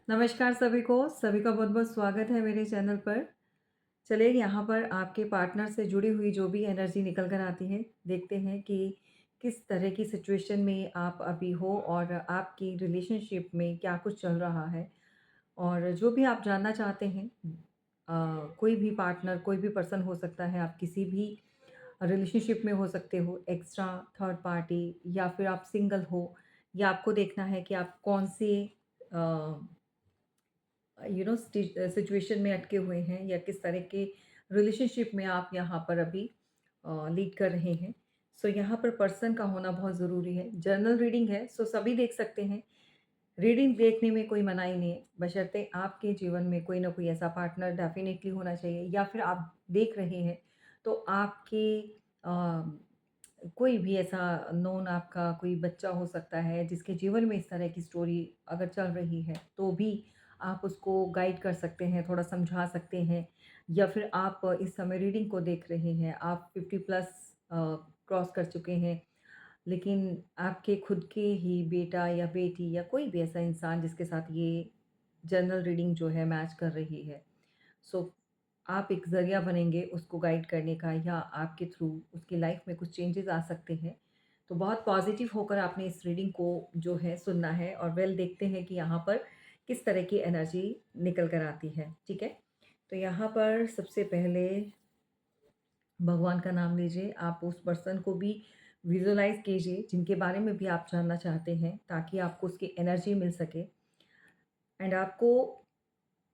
नमस्कार सभी का बहुत-बहुत स्वागत है मेरे चैनल पर। चलिए यहाँ पर आपके पार्टनर से जुड़ी हुई जो भी एनर्जी निकल कर आती है, देखते हैं कि किस तरह की सिचुएशन में आप अभी हो और आपकी रिलेशनशिप में क्या कुछ चल रहा है। और जो भी आप जानना चाहते हैं कोई भी पार्टनर, कोई भी पर्सन हो सकता है, आप किसी भी रिलेशनशिप में हो सकते हो, एक्स्ट्रा, थर्ड पार्टी या फिर आप सिंगल हो या आपको देखना है कि आप कौन से अ सिचुएशन में अटके हुए हैं या किस तरह के रिलेशनशिप में आप यहाँ पर अभी लीड कर रहे हैं। सो यहाँ पर पर्सन का होना बहुत ज़रूरी है। जर्नल रीडिंग है, सो सभी देख सकते हैं। रीडिंग देखने में कोई मनाही नहीं है, बशर्ते आपके जीवन में कोई ना कोई ऐसा पार्टनर डेफ़िनेटली होना चाहिए या फिर आप देख रहे हैं, तो आपके कोई भी ऐसा नोन आपका कोई बच्चा हो सकता है जिसके जीवन में इस तरह की स्टोरी अगर चल रही है, तो भी आप उसको गाइड कर सकते हैं, थोड़ा समझा सकते हैं या फिर आप इस समय रीडिंग को देख रहे हैं, आप 50 प्लस क्रॉस कर चुके हैं, लेकिन आपके खुद के ही बेटा या बेटी या कोई भी ऐसा इंसान जिसके साथ ये जनरल रीडिंग जो है मैच कर रही है। सो आप एक ज़रिया बनेंगे उसको गाइड करने का या आपके थ्रू उसकी लाइफ में कुछ चेंजेस आ सकते हैं। तो बहुत पॉजिटिव होकर आपने इस रीडिंग को जो है सुनना है और वेल देखते हैं कि यहाँ पर किस तरह की एनर्जी निकल कर आती है, ठीक है? तो यहाँ पर सबसे पहले भगवान का नाम लीजिए, आप उस पर्सन को भी विजुअलाइज़ कीजिए जिनके बारे में भी आप जानना चाहते हैं ताकि आपको उसकी एनर्जी मिल सके एंड आपको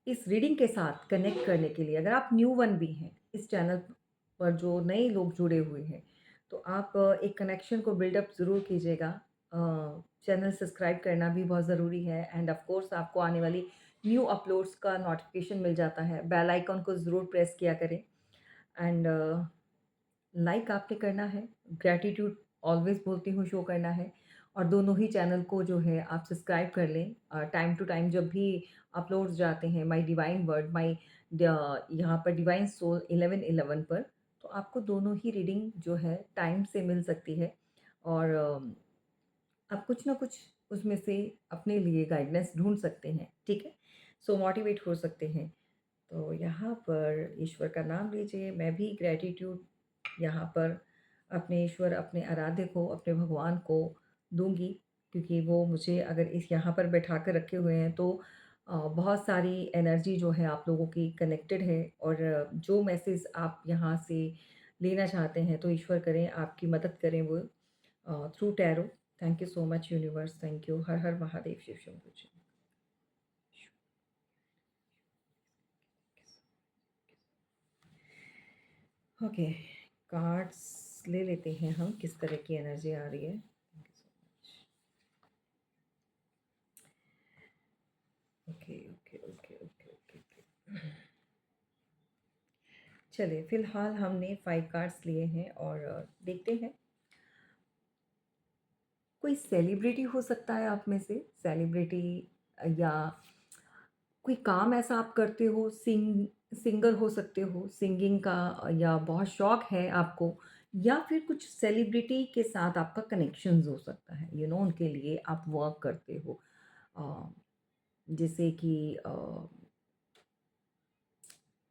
इस रीडिंग के साथ कनेक्ट करने के लिए अगर आप न्यू वन भी हैं इस चैनल पर जो नए लोग जुड़े हुए हैं तो आप एक कनेक्शन को बिल्डअप ज़रूर कीजिएगा। चैनल सब्सक्राइब करना भी बहुत ज़रूरी है एंड ऑफ कोर्स आपको आने वाली न्यू अपलोड्स का नोटिफिकेशन मिल जाता है। बेल आइकन को ज़रूर प्रेस किया करें एंड लाइक आपने करना है, ग्रैटिट्यूड ऑलवेज़ बोलती हूँ शो करना है और दोनों ही चैनल को जो है आप सब्सक्राइब कर लें। टाइम टू टाइम जब भी अपलोड्स जाते हैं माय डिवाइन वर्ड माय यहाँ पर डिवाइन सोल 1111 पर, तो आपको दोनों ही रीडिंग जो है टाइम से मिल सकती है और आप कुछ ना कुछ उसमें से अपने लिए गाइडेंस ढूँढ सकते हैं, ठीक है? सो मोटिवेट हो सकते हैं। तो यहाँ पर ईश्वर का नाम लीजिए, मैं भी ग्रैटिट्यूड यहाँ पर अपने ईश्वर, अपने आराध्य को, अपने भगवान को दूँगी क्योंकि वो मुझे अगर इस यहाँ पर बैठा कर रखे हुए हैं तो बहुत सारी एनर्जी जो है आप लोगों की कनेक्टेड है और जो मैसेज आप यहाँ से लेना चाहते हैं तो ईश्वर करें आपकी मदद करें वो through tarot. Thank you so much universe, thank you. हर हर महादेव, शिव शंभू जी। ओके, कार्ड्स ले लेते हैं हम किस तरह की एनर्जी आ रही है। Okay okay okay okay okay okay. चलिए फिलहाल हमने 5 कार्ड्स लिए हैं और देखते हैं कोई सेलिब्रिटी हो सकता है आप में से, सेलिब्रिटी या कोई काम ऐसा आप करते हो, सिंगर हो सकते हो, सिंगिंग का या बहुत शौक है आपको या फिर कुछ सेलिब्रिटी के साथ आपका कनेक्शंस हो सकता है, उनके लिए आप वर्क करते हो। अ, जैसे कि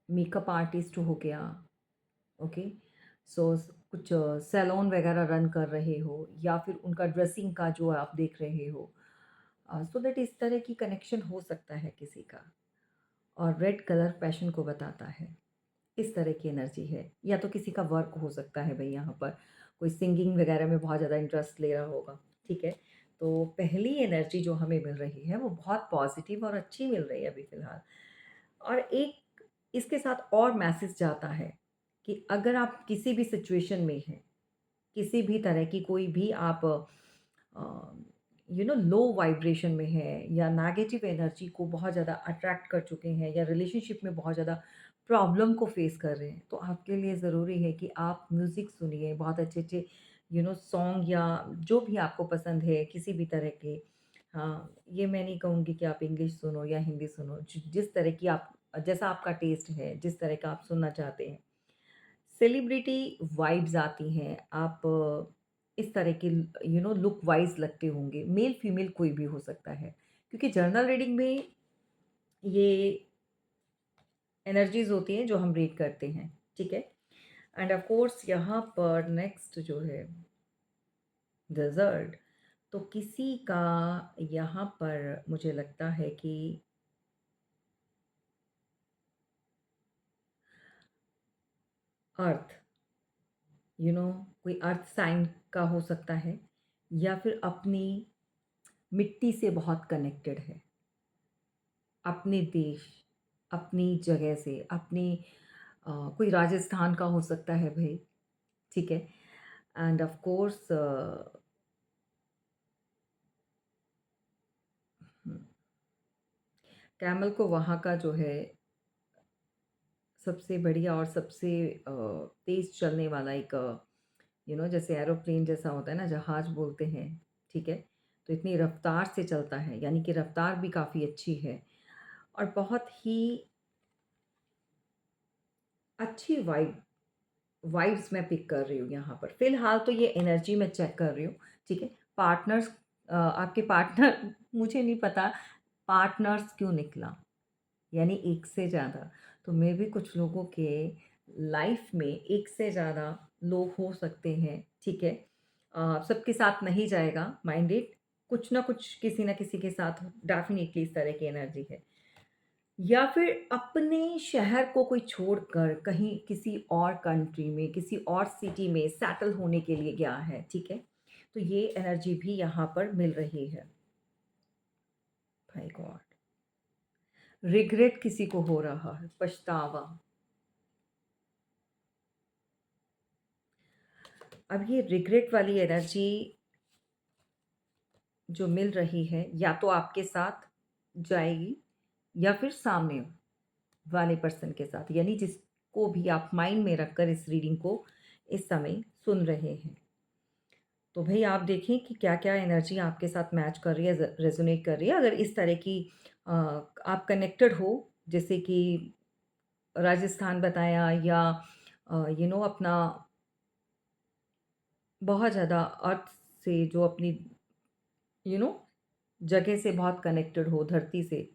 मेकअप आर्टिस्ट हो गया, ओके? सो कुछ सैलून वगैरह रन कर रहे हो या फिर उनका ड्रेसिंग का जो आप देख रहे हो। सो दैट इस तरह की कनेक्शन हो सकता है किसी का। और रेड कलर पैशन को बताता है, इस तरह की एनर्जी है या तो किसी का वर्क हो सकता है भाई यहाँ पर, कोई सिंगिंग वगैरह में बहुत ज़्यादा इंटरेस्ट ले रहा होगा, ठीक है? तो पहली एनर्जी जो हमें मिल रही है वो बहुत पॉजिटिव और अच्छी मिल रही है अभी फ़िलहाल। और एक इसके साथ और मैसेज जाता है कि अगर आप किसी भी सिचुएशन में हैं, किसी भी तरह की कोई भी आप लो वाइब्रेशन में है या नेगेटिव एनर्जी को बहुत ज़्यादा अट्रैक्ट कर चुके हैं या रिलेशनशिप में बहुत ज़्यादा प्रॉब्लम को फेस कर रहे हैं, तो आपके लिए ज़रूरी है कि आप म्यूज़िक सुनिए, बहुत अच्छे-अच्छे सॉन्ग या जो भी आपको पसंद है किसी भी तरह के। हाँ, ये मैं नहीं कहूँगी कि आप इंग्लिश सुनो या हिंदी सुनो, जिस तरह की आप जैसा आपका टेस्ट है, जिस तरह का आप सुनना चाहते हैं। सेलिब्रिटी वाइब्स आती हैं, आप इस तरह के लुक वाइज़ लगते होंगे, मेल फीमेल कोई भी हो सकता है। क्योंकि जर्नल रीडिंग में ये एनर्जीज़ होती हैं जो हम रीड करते हैं, ठीक है? एंड ऑफ़ कोर्स यहाँ पर नेक्स्ट जो है डेज़र्ट, तो किसी का यहाँ पर मुझे लगता है कि अर्थ, कोई अर्थ साइन का हो सकता है या फिर अपनी मिट्टी से बहुत कनेक्टेड है, अपने देश, अपनी जगह से, अपनी कोई राजस्थान का हो सकता है भई, ठीक है? End of course hmm, camel को वहाँ का जो है सबसे बढ़िया और सबसे तेज़ चलने वाला एक जैसे एरोप्लेन जैसा होता है ना, जहाज़ बोलते हैं, ठीक है? तो इतनी रफ़्तार से चलता है, यानी कि रफ़्तार भी काफ़ी अच्छी है और बहुत ही अच्छी वाइब्स मैं पिक कर रही हूँ यहाँ पर। फ़िलहाल तो ये एनर्जी मैं चेक कर रही हूँ, ठीक है? आपके पार्टनर मुझे नहीं पता पार्टनर्स क्यों निकला, यानी एक से ज़्यादा। तो मे बी कुछ लोगों के लाइफ़ में एक से ज़्यादा लोग हो सकते हैं, ठीक है? सबके साथ नहीं जाएगा, माइंड इट, कुछ ना कुछ किसी न किसी के साथ डेफ़िनिटली इस तरह की एनर्जी है। या फिर अपने शहर को कोई छोड़कर कहीं किसी और कंट्री में, किसी और सिटी में सेटल होने के लिए गया है, ठीक है? तो ये एनर्जी भी यहाँ पर मिल रही है। My God! रिग्रेट किसी को हो रहा है, पछतावा। अब ये रिग्रेट वाली एनर्जी जो मिल रही है, या तो आपके साथ जाएगी या फिर सामने वाले पर्सन के साथ, यानी जिसको भी आप माइंड में रखकर इस रीडिंग को इस समय सुन रहे हैं। तो भई आप देखें कि क्या-क्या एनर्जी आपके साथ मैच कर रही है, रेज़ोनेट कर रही है। अगर इस तरह की आप कनेक्टेड हो, जैसे कि राजस्थान बताया या अपना बहुत ज़्यादा अर्थ से जो अपनी यू नो जगह से बहुत कनेक्टेड हो, धरती से।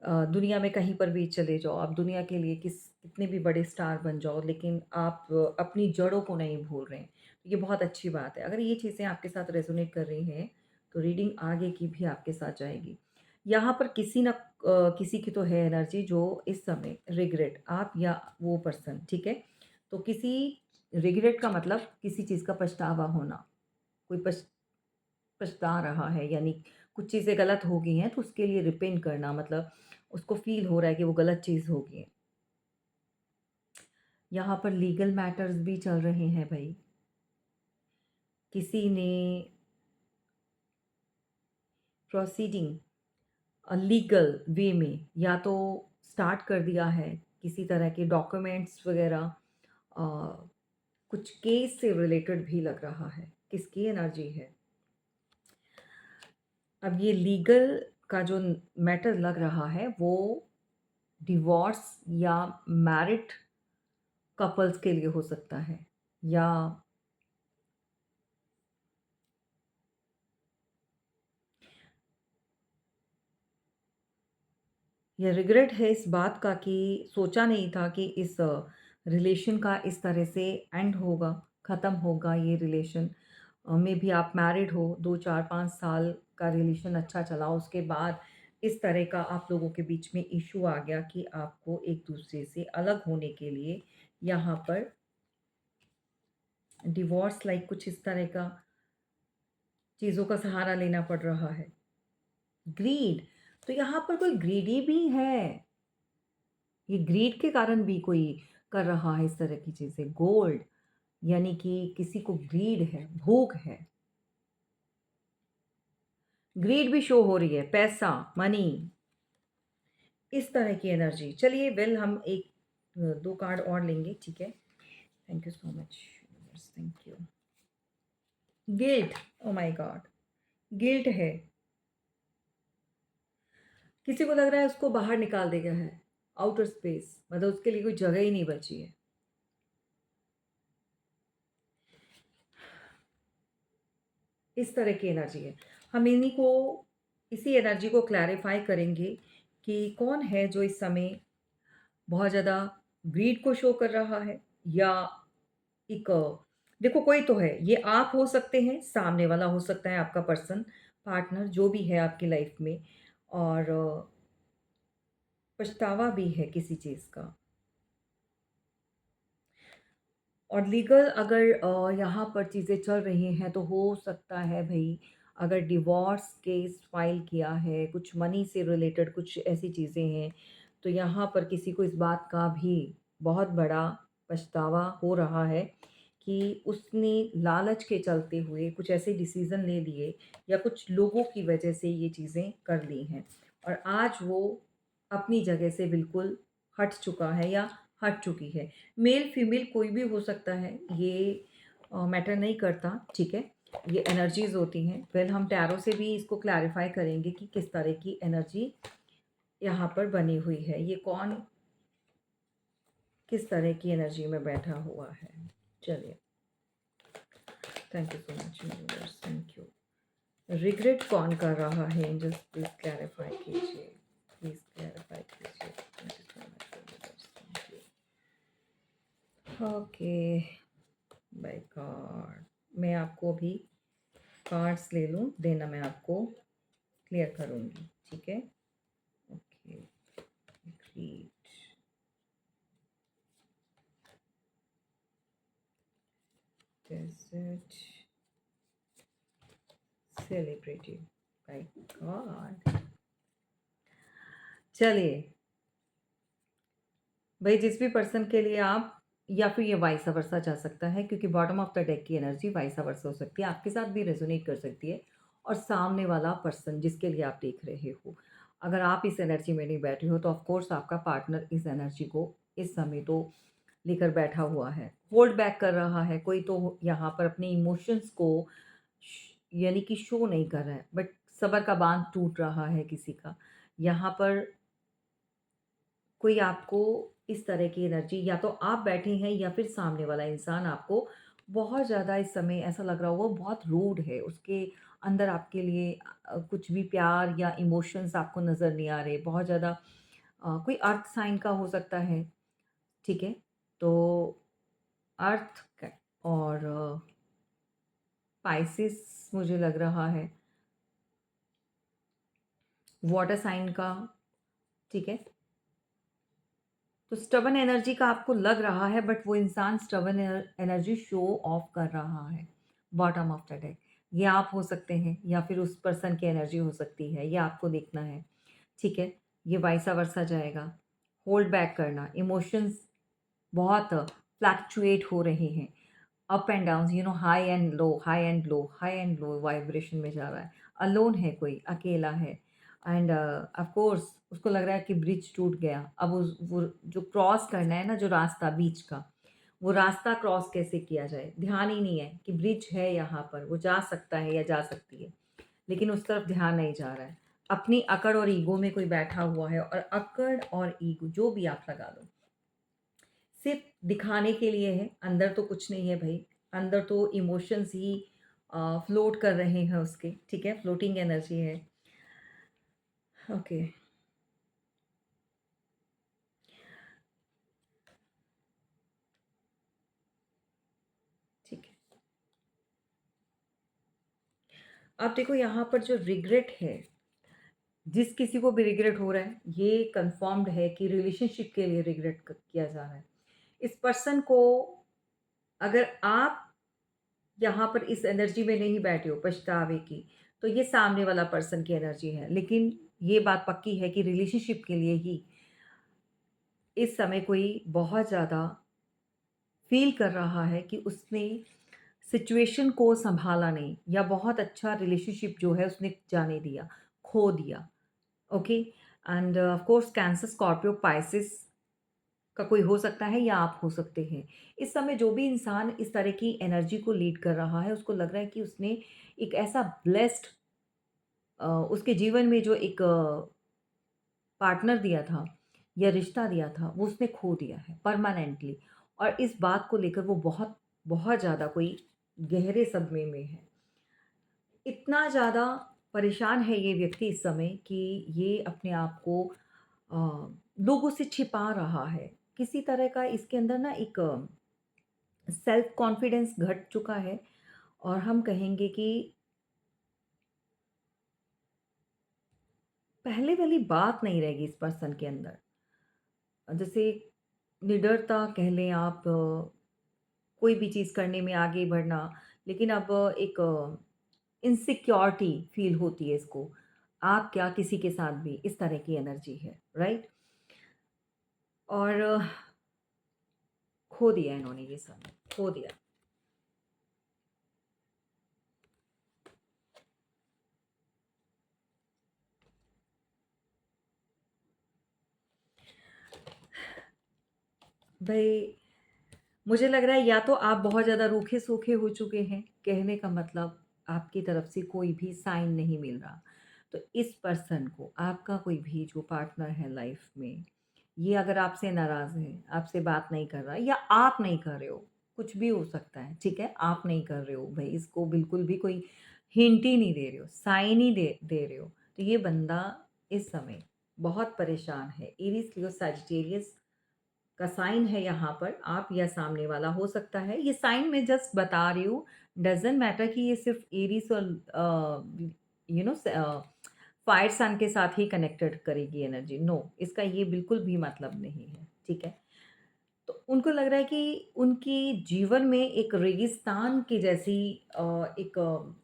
दुनिया में कहीं पर भी चले जाओ, आप दुनिया के लिए कितने भी बड़े स्टार बन जाओ, लेकिन आप अपनी जड़ों को नहीं भूल रहे हैं। ये बहुत अच्छी बात है। अगर ये चीज़ें आपके साथ रेज़ोनेट कर रही हैं, तो रीडिंग आगे की भी आपके साथ जाएगी। यहाँ पर किसी की तो है एनर्जी जो इस समय रिग्रेट, आप या वो पर्सन, ठीक है? तो किसी रिग्रेट का मतलब किसी चीज़ का पछतावा होना। कोई पछता रहा है, यानी कुछ चीज़ें गलत हो गई हैं तो उसके लिए रिपेंट करना, मतलब उसको फ़ील हो रहा है कि वो गलत चीज़ हो गई है। यहाँ पर लीगल मैटर्स भी चल रहे हैं भई। किसी ने प्रोसीडिंग लीगल वे में या तो स्टार्ट कर दिया है, किसी तरह के डॉक्यूमेंट्स वग़ैरह, कुछ केस से रिलेटेड भी लग रहा है। किसकी एनर्जी है? अब ये लीगल का जो मैटर लग रहा है वो डिवोर्स या मैरिड कपल्स के लिए हो सकता है, या रिग्रेट है इस बात का कि सोचा नहीं था कि इस रिलेशन का इस तरह से एंड होगा, ख़त्म होगा ये रिलेशन। मे बी आप मैरिड हो, 2 4 5 साल का रिलेशन अच्छा चला, उसके बाद इस तरह का आप लोगों के बीच में इश्यू आ गया कि आपको एक दूसरे से अलग होने के लिए यहाँ पर डिवोर्स लाइक कुछ इस तरह का चीज़ों का सहारा लेना पड़ रहा है। ग्रीड, तो यहाँ पर कोई ग्रीडी भी है। ये ग्रीड के कारण भी कोई कर रहा है इस तरह की चीज़ें। गोल्ड, यानी कि किसी को ग्रीड है, भूख है। ग्रीड भी शो हो रही है, पैसा, मनी, इस तरह की एनर्जी। चलिए वेल हम 2 कार्ड और लेंगे, ठीक है? Thank you so much. Thank you. Guilt, oh my God! Guilt है। किसी को लग रहा है उसको बाहर निकाल दिया है, आउटर स्पेस, मतलब उसके लिए कोई जगह ही नहीं बची है। इस तरह की एनर्जी है। हम इन्हीं को इसी एनर्जी को क्लैरिफ़ाई करेंगे कि कौन है जो इस समय बहुत ज़्यादा ग्रीड को शो कर रहा है, या एक देखो कोई तो है, ये आप हो सकते हैं, सामने वाला हो सकता है आपका पर्सन, पार्टनर जो भी है आपकी लाइफ में, और पछतावा भी है किसी चीज़ का। और लीगल अगर यहाँ पर चीज़ें चल रही हैं तो हो सकता है भई, अगर डिवोर्स केस फाइल किया है, कुछ मनी से रिलेटेड कुछ ऐसी चीज़ें हैं, तो यहाँ पर किसी को इस बात का भी बहुत बड़ा पछतावा हो रहा है कि उसने लालच के चलते हुए कुछ ऐसे डिसीज़न ले लिए, या कुछ लोगों की वजह से ये चीज़ें कर ली हैं, और आज वो अपनी जगह से बिल्कुल हट चुका है या हट चुकी है। मेल फीमेल कोई भी हो सकता है, ये मैटर नहीं करता, ठीक है? ये एनर्जीज़ होती हैं। फिर हम टैरो से भी इसको क्लैरिफ़ाई करेंगे कि किस तरह की एनर्जी यहाँ पर बनी हुई है। ये कौन किस तरह की एनर्जी में बैठा हुआ है। चलिए, thank you so much universe, thank you. Regret कौन कर रहा है? एंजल्स प्लीज़ क्लैरिफ़ाई कीजिए, प्लीज़ क्लैरिफ़ाई कीजिए। Thank you so much universe, thank you. Okay, by God. मैं आपको अभी कार्ड्स ले लूँ, देन मैं आपको क्लियर करूँगी, ठीक है? Okay, great, desert, celebrated, by God. चलिए, भई जिस भी पर्सन के लिए आप, या फिर ये वाइस वर्सा जा सकता है, क्योंकि बॉटम ऑफ द डेक की एनर्जी वाइस वर्सा हो सकती है, आपके साथ भी रेज़ोनेट कर सकती है, और सामने वाला पर्सन जिसके लिए आप देख रहे हो, अगर आप इस एनर्जी में नहीं बैठे हो तो ऑफ कोर्स आपका पार्टनर इस एनर्जी को इस समय तो लेकर बैठा हुआ है, होल्ड बैक कर रहा है। कोई तो यहाँ पर अपने इमोशंस को यानी कि शो नहीं कर रहा है, बट सब्र का बांध टूट रहा है किसी का। यहाँ पर कोई आपको इस तरह की एनर्जी, या तो आप बैठे हैं या फिर सामने वाला इंसान आपको बहुत ज़्यादा इस समय ऐसा लग रहा होगा, बहुत रूड है, उसके अंदर आपके लिए कुछ भी प्यार या इमोशंस आपको नज़र नहीं आ रहे, बहुत ज़्यादा कोई अर्थ साइन का हो सकता है, ठीक है? तो अर्थ का, और स्पाइसेस मुझे लग रहा है, वाटर साइन का, ठीक है? तो स्टबन एनर्जी का आपको लग रहा है, बट वो इंसान स्टबन एनर्जी शो ऑफ कर रहा है, बॉटम ऑफ द डेक। ये आप हो सकते हैं या फिर उस पर्सन की एनर्जी हो सकती है, ये आपको देखना है, ठीक है? ये वाइसा वर्सा जाएगा। होल्ड बैक करना, इमोशंस बहुत फ्लैक्चुएट हो रहे हैं, up and down, high and low, high and low, high and low vibration में जा रहा है। अलोन है, कोई अकेला है, एंड ऑफ कोर्स उसको लग रहा है कि ब्रिज टूट गया। अब उस वो जो क्रॉस करना है ना, जो रास्ता बीच का, वो रास्ता क्रॉस कैसे किया जाए, ध्यान ही नहीं है कि ब्रिज है यहाँ पर, वो जा सकता है या जा सकती है, लेकिन उस तरफ ध्यान नहीं जा रहा है। अपनी अकड़ और ईगो में कोई बैठा हुआ है, और अकड़ और ईगो जो भी आप लगा लो, सिर्फ दिखाने के लिए है, अंदर तो कुछ नहीं है भई। अंदर तो इमोशंस ही फ्लोट कर रहे हैं उसके, ठीक है? फ्लोटिंग एनर्जी है। ओके, ठीक है। अब देखो यहाँ पर जो रिग्रेट है, जिस किसी को भी रिग्रेट हो रहा है, ये कन्फर्म्ड है कि रिलेशनशिप के लिए रिग्रेट किया जा रहा है। इस पर्सन को, अगर आप यहाँ पर इस एनर्जी में नहीं बैठे हो पछतावे की, तो ये सामने वाला पर्सन की एनर्जी है। लेकिन ये बात पक्की है कि रिलेशनशिप के लिए ही इस समय कोई बहुत ज़्यादा फ़ील कर रहा है कि उसने सिचुएशन को सँभाला नहीं, या बहुत अच्छा रिलेशनशिप जो है उसने जाने दिया, खो दिया। Okay, end of course cancer, Scorpio, Pisces का कोई हो सकता है, या आप हो सकते हैं। इस समय जो भी इंसान इस तरह की एनर्जी को लीड कर रहा है, उसको लग रहा है कि उसने एक ऐसा ब्लेस्ड उसके जीवन में जो एक पार्टनर दिया था या रिश्ता दिया था, वो उसने खो दिया है परमानेंटली, और इस बात को लेकर वो बहुत बहुत ज़्यादा कोई गहरे सदमे में है। इतना ज़्यादा परेशान है ये व्यक्ति इस समय कि ये अपने आप को अ, लोगों से छिपा रहा है। किसी तरह का इसके अंदर ना एक सेल्फ कॉन्फिडेंस घट चुका है और हम कहेंगे कि पहले वाली बात नहीं रहेगी इस पर्सन के अंदर। जैसे निडरता कह लें आप, कोई भी चीज़ करने में आगे बढ़ना, लेकिन अब एक इनसिक्योरिटी फ़ील होती है इसको। आप क्या किसी के साथ भी इस तरह की एनर्जी है, राइट? और खो दिया इन्होंने ये सब, खो दिया। भई मुझे लग रहा है या तो आप बहुत ज़्यादा रूखे-सूखे हो चुके हैं, कहने का मतलब आपकी तरफ से कोई भी साइन नहीं मिल रहा। तो इस पर्सन को आपका कोई भी जो पार्टनर है लाइफ़ में, ये अगर आपसे नाराज़ है, आपसे बात नहीं कर रहा या आप नहीं कर रहे हो, कुछ भी हो सकता है, ठीक है? आप नहीं कर रहे हो भई, इसको बिल्कुल भी कोई हिंट ही नहीं दे रहे हो, साइन ही दे रहे हो। तो ये बंदा इस समय बहुत परेशान है। एरीज़, लियो, सजिटेरियस का साइन है यहाँ पर, आप या सामने वाला हो सकता है। ये साइन मैं जस्ट बता रही हूँ, डज़न्ट मैटर कि ये सिर्फ़ एरीज़ और यू नो फायर साइन के साथ ही कनेक्टेड करेगी एनर्जी। नो, इसका ये बिल्कुल भी मतलब नहीं है, ठीक है? तो उनको लग रहा है कि उनकी जीवन में एक रेगिस्तान की जैसी एक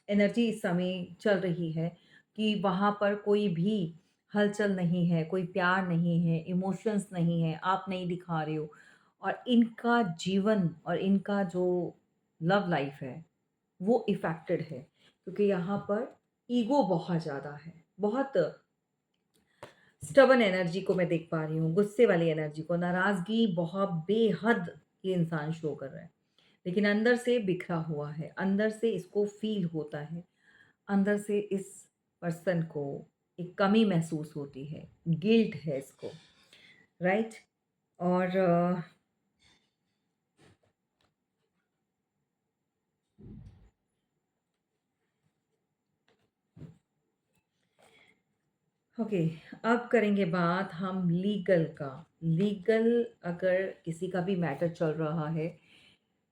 एनर्जी इस समय चल रही है कि वहाँ पर कोई भी हलचल नहीं है, कोई प्यार नहीं है, इमोशंस नहीं है, आप नहीं दिखा रहे हो और इनका जीवन और इनका जो लव लाइफ है, वो इफ़ेक्टेड है क्योंकि यहाँ पर ईगो बहुत ज़्यादा है। बहुत स्टबर्न एनर्जी को मैं देख पा रही हूँ, गुस्से वाली एनर्जी को, नाराज़गी बहुत बेहद ये इंसान शो कर रहा है। लेकिन अंदर से बिखरा हुआ है, अंदर से इसको फ़ील होता है, अंदर से इस पर्सन को एक कमी महसूस होती है, गिल्ट है इसको, राइट? और ओके, अब करेंगे बात हम लीगल का। लीगल अगर किसी का भी मैटर चल रहा है,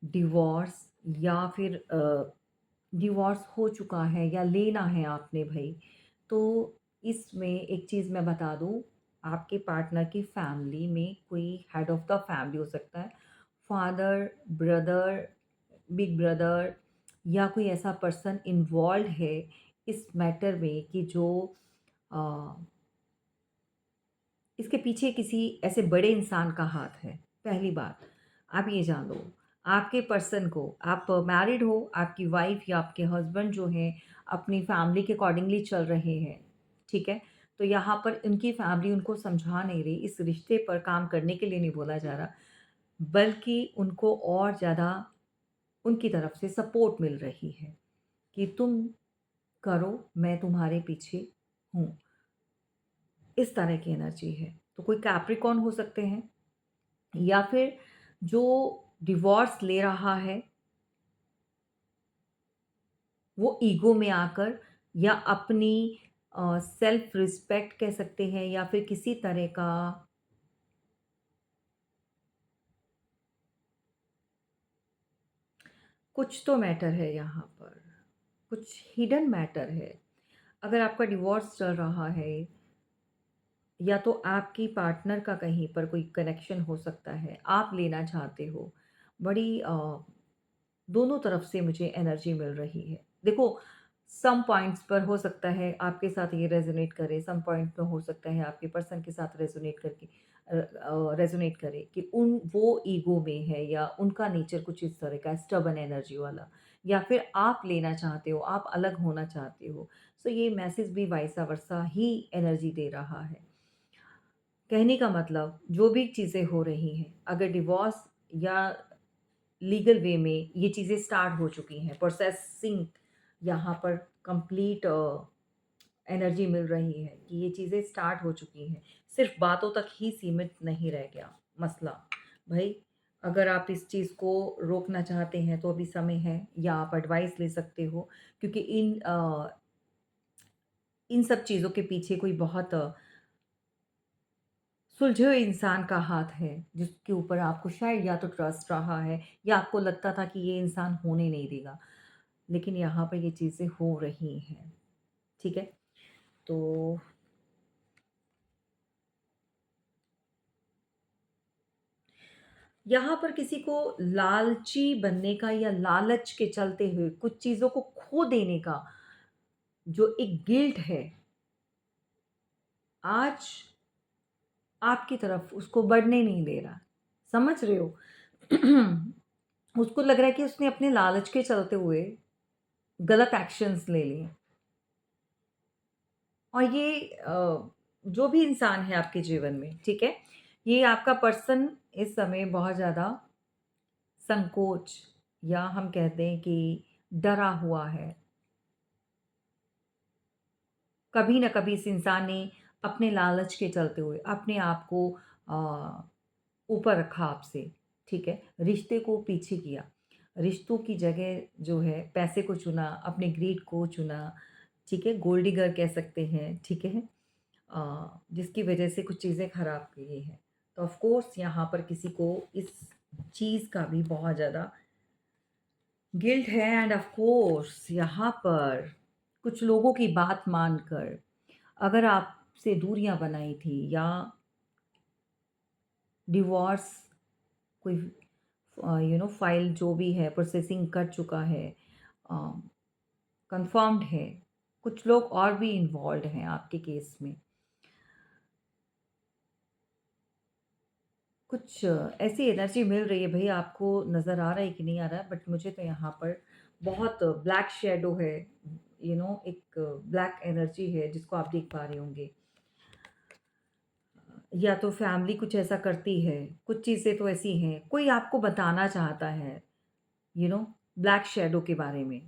डिवोर्स या फिर डिवोर्स हो चुका है या लेना है आपने भई, तो इसमें एक चीज़ मैं बता दूँ, आपके पार्टनर की फैमिली में कोई हेड ऑफ़ द फैमिली हो सकता है, फादर, ब्रदर, बिग ब्रदर या कोई ऐसा पर्सन इन्वॉल्व्ड है इस मैटर में कि जो अ इसके पीछे किसी ऐसे बड़े इंसान का हाथ है। पहली बात, आप ये जान लो, आपके पर्सन को आप मैरिड हो, आपकी वाइफ़ या आपके हस्बैंड जो हैं, अपनी फैमिली के अकॉर्डिंगली चल रहे हैं, ठीक है? तो यहाँ पर उनकी फैमिली उनको समझा नहीं रही, इस रिश्ते पर काम करने के लिए नहीं बोला जा रहा, बल्कि उनको और ज़्यादा उनकी तरफ से सपोर्ट मिल रही है कि तुम करो, मैं तुम्हारे पीछे हूँ। इस तरह की एनर्जी है। तो कोई कैप्रिकॉर्न हो सकते हैं या फिर जो डिवोर्स ले रहा है, वो ईगो में आकर या अपनी सेल्फ रिस्पेक्ट कह सकते हैं या फिर किसी तरह का कुछ तो मैटर है यहाँ पर, कुछ हिडन मैटर है। अगर आपका डिवोर्स चल रहा है या तो आपकी पार्टनर का कहीं पर कोई कनेक्शन हो सकता है, आप लेना चाहते हो। बड़ी दोनों तरफ से मुझे एनर्जी मिल रही है। देखो, सम पॉइंट्स पर हो सकता है आपके साथ ये रेज़ोनेट करे, सम पॉइंट पे हो सकता है आपके पर्सन के साथ रेज़ोनेट करे कि उन वो ईगो में है या उनका नेचर कुछ इस तरह का है, स्टबर्न एनर्जी वाला या फिर आप लेना चाहते हो, आप अलग होना चाहते हो। सो ये मैसेज भी वाइसा वर्सा ही एनर्जी दे रहा है। कहने का मतलब जो भी चीज़ें हो रही हैं, अगर डिवोर्स या लीगल वे में ये चीज़ें स्टार्ट हो चुकी हैं, प्रोसेसिंग यहाँ पर कंप्लीट एनर्जी मिल रही है कि ये चीज़ें स्टार्ट हो चुकी हैं। सिर्फ़ बातों तक ही सीमित नहीं रह गया मसला। भई, अगर आप इस चीज़ को रोकना चाहते हैं तो अभी समय है या आप एडवाइस ले सकते हो क्योंकि इन सब चीज़ों के पीछे कोई बहुत सुलझे हुए इंसान का हाथ है, जिसके ऊपर आपको शायद या तो ट्रस्ट रहा है या आपको लगता था कि ये इंसान होने नहीं देगा। लेकिन यहाँ पर ये चीज़ें हो रही हैं, ठीक है? तो यहाँ पर किसी को लालची बनने का या लालच के चलते हुए कुछ चीज़ों को खो देने का जो एक गिल्ट है, आज आपकी तरफ उसको बढ़ने नहीं दे रहा। समझ रहे हो? उसको लग रहा है कि उसने अपने लालच के चलते हुए गलत एक्शंस ले लिए और ये जो भी इंसान है आपके जीवन में, ठीक है? ये आपका पर्सन इस समय बहुत ज़्यादा संकोच या हम कहते हैं कि डरा हुआ है। कभी न कभी इस इंसान ने अपने लालच के चलते हुए अपने आप को अ, ऊपर रखा आपसे, ठीक है? रिश्ते को पीछे किया। रिश्तों की जगह जो है पैसे को चुना, अपने ग्रीड को चुना, ठीक है? गोल्ड डिगर कह सकते हैं, ठीक है? जिसकी वजह से कुछ चीज़ें खराब की हैं। तो ऑफ़ कोर्स यहाँ पर किसी को इस चीज़ का भी बहुत ज़्यादा गिल्ट है एंड ऑफ़ कोर्स यहाँ पर कुछ लोगों की बात मानकर अगर आपसे दूरियाँ बनाई थी या डिवोर्स कोई फ़ाइल जो भी है प्रोसेसिंग कर चुका है, कन्फर्म्ड है, कुछ लोग और भी इन्वॉल्व्ड हैं आपके केस में। कुछ ऐसी एनर्जी मिल रही है भई आपको नज़र आ रहा है कि नहीं आ रहा है बट मुझे तो यहाँ पर बहुत ब्लैक शैडो है, एक ब्लैक एनर्जी है जिसको आप देख पा रहे होंगे। या तो फैमिली कुछ ऐसा करती है, कुछ चीज़ें तो ऐसी हैं, कोई आपको बताना चाहता है, यू नो ब्लैक शैडो के बारे में।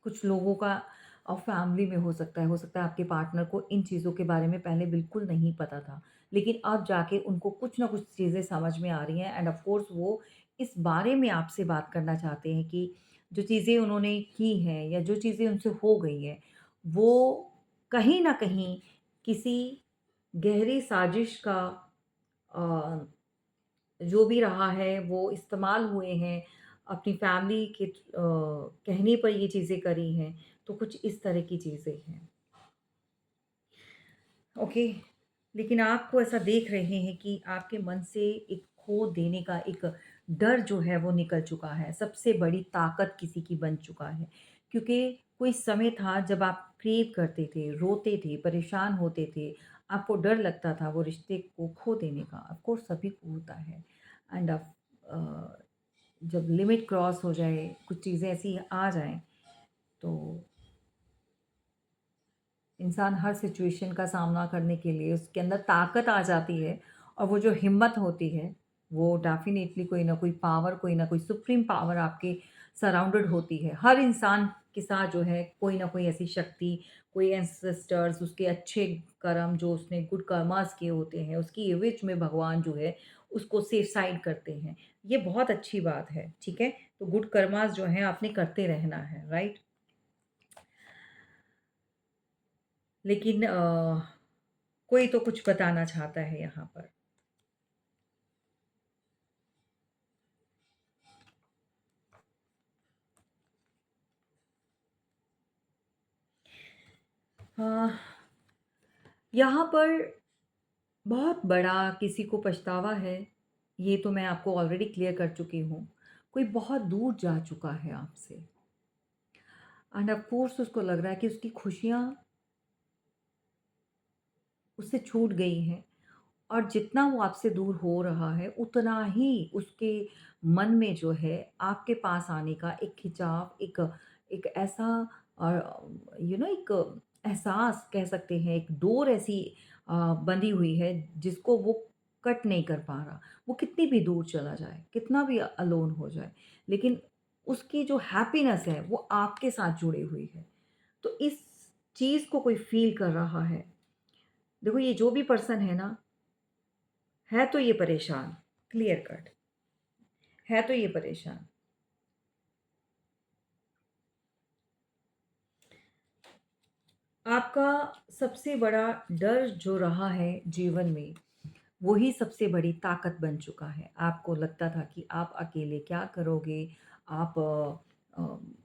कुछ लोगों का फैमिली में हो सकता है आपके पार्टनर को इन चीज़ों के बारे में पहले बिल्कुल नहीं पता था। लेकिन अब जाके उनको कुछ न कुछ चीज़ें समझ में आ रही हैं एंड ऑफ़ कोर्स वो इस बारे में आपसे बात करना चाहते हैं कि जो चीज़ें उन्होंने की हैं या जो चीज़ें उनसे हो गई हैं, वो कहीं न कहीं किसी गहरी साज़िश का अ, जो भी रहा है वो इस्तेमाल हुए हैं, अपनी फैमिली के कहने पर ये चीज़ें करी हैं, तो कुछ इस तरह की चीज़ें हैं। ओके, लेकिन आपको ऐसा देख रहे हैं कि आपके मन से एक खो देने का एक डर जो है वो निकल चुका है, सबसे बड़ी ताकत किसी की बन चुका है। क्योंकि कोई समय था जब आप क्रेव करते थे, रोते थे, परेशान होते थे, आपको डर लगता था वो रिश्ते को खो देने का। ऑफ़ कोर्स सभी को होता है एंड अ, जब लिमिट क्रॉस हो जाए, कुछ चीज़ें ऐसी आ जाएँ, तो इंसान हर सिचुएशन का सामना करने के लिए उसके अंदर ताकत आ जाती है और वो जो हिम्मत होती है, वो डेफ़िनेटली कोई ना कोई पावर, कोई ना कोई सुप्रीम पावर आपके सराउंडेड होती है। हर इंसान के साथ जो है कोई ना कोई ऐसी शक्ति, कोई एंसेस्टर्स, उसके अच्छे कर्म जो उसने गुड कर्मास किए होते हैं, उसकी एविज में भगवान जो है उसको सेफ साइड करते हैं। ये बहुत अच्छी बात है, ठीक है? तो गुड कर्मास जो हैं आपने करते रहना है, राइट? लेकिन कोई तो कुछ बताना चाहता है यहाँ पर। अ, यहाँ पर बहुत बड़ा किसी को पछतावा है, ये तो मैं आपको ऑलरेडी क्लियर कर चुकी हूँ। कोई बहुत दूर जा चुका है आपसे एंड ऑफ़ कोर्स उसको लग रहा है कि उसकी खुशियाँ उससे छूट गई हैं और जितना वो आपसे दूर हो रहा है, उतना ही उसके मन में जो है आपके पास आने का एक खिंचाव, एक एक ऐसा एक एहसास कह सकते हैं, एक डोर ऐसी बंधी हुई है जिसको वो कट नहीं कर पा रहा। वो कितनी भी दूर चला जाए, कितना भी अलोन हो जाए, लेकिन उसकी जो हैप्पीनेस है वो आपके साथ जुड़ी हुई है। तो इस चीज़ को कोई फ़ील कर रहा है। देखो ये जो भी पर्सन है ना, है तो ये परेशान, क्लियर कट, है तो ये परेशान। आपका सबसे बड़ा डर जो रहा है जीवन में, वही सबसे बड़ी ताकत बन चुका है। आपको लगता था कि आप अकेले क्या करोगे? आप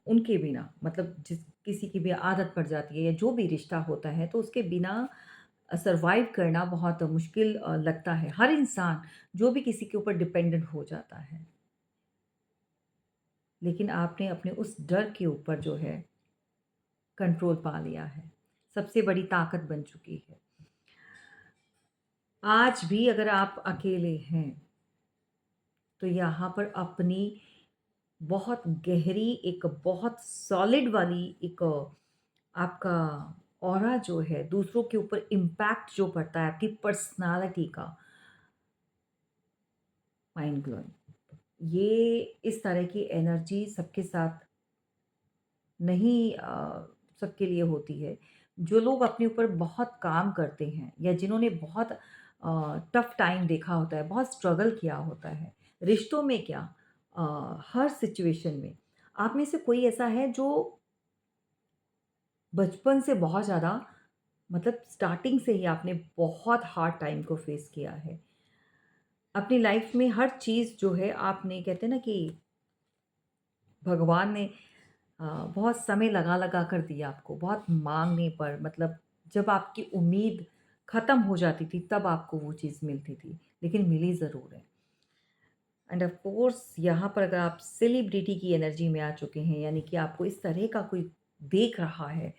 उनके बिना मतलब जिस किसी की भी आदत पड़ जाती है या जो भी रिश्ता होता है, तो उसके बिना सर्वाइव करना बहुत मुश्किल लगता है। हर इंसान जो भी किसी के ऊपर डिपेंडेंट हो जाता है। लेकिन आपने अपने उस डर के ऊपर जो है कंट्रोल पा लिया है। सबसे बड़ी ताकत बन चुकी है। आज भी अगर आप अकेले हैं, तो यहाँ पर अपनी बहुत गहरी एक बहुत सॉलिड वाली एक आपका ऑरा जो है दूसरों के ऊपर इम्पैक्ट जो पड़ता है आपकी पर्सनालिटी का, माइंड ब्लोइंग। ये इस तरह की एनर्जी सबके साथ नहीं सबके लिए होती है। जो लोग अपने ऊपर बहुत काम करते हैं या जिन्होंने बहुत टफ टाइम देखा होता है, बहुत स्ट्रगल किया होता है, रिश्तों में क्या हर सिचुएशन में। आप में से कोई ऐसा है जो बचपन से बहुत ज़्यादा मतलब स्टार्टिंग से ही आपने बहुत हार्ड टाइम को फेस किया है। अपनी लाइफ में हर चीज़ जो है आपने कहते हैं ना कि भगवान ने बहुत समय लगा-लगा कर दिया आपको, बहुत माँगने पर मतलब जब आपकी उम्मीद ख़त्म हो जाती थी तब आपको वो चीज़ मिलती थी, लेकिन मिली ज़रूर है। एंड ऑफ कोर्स यहाँ पर अगर आप सेलिब्रिटी की एनर्जी में आ चुके हैं, यानी कि आपको इस तरह का कोई देख रहा है,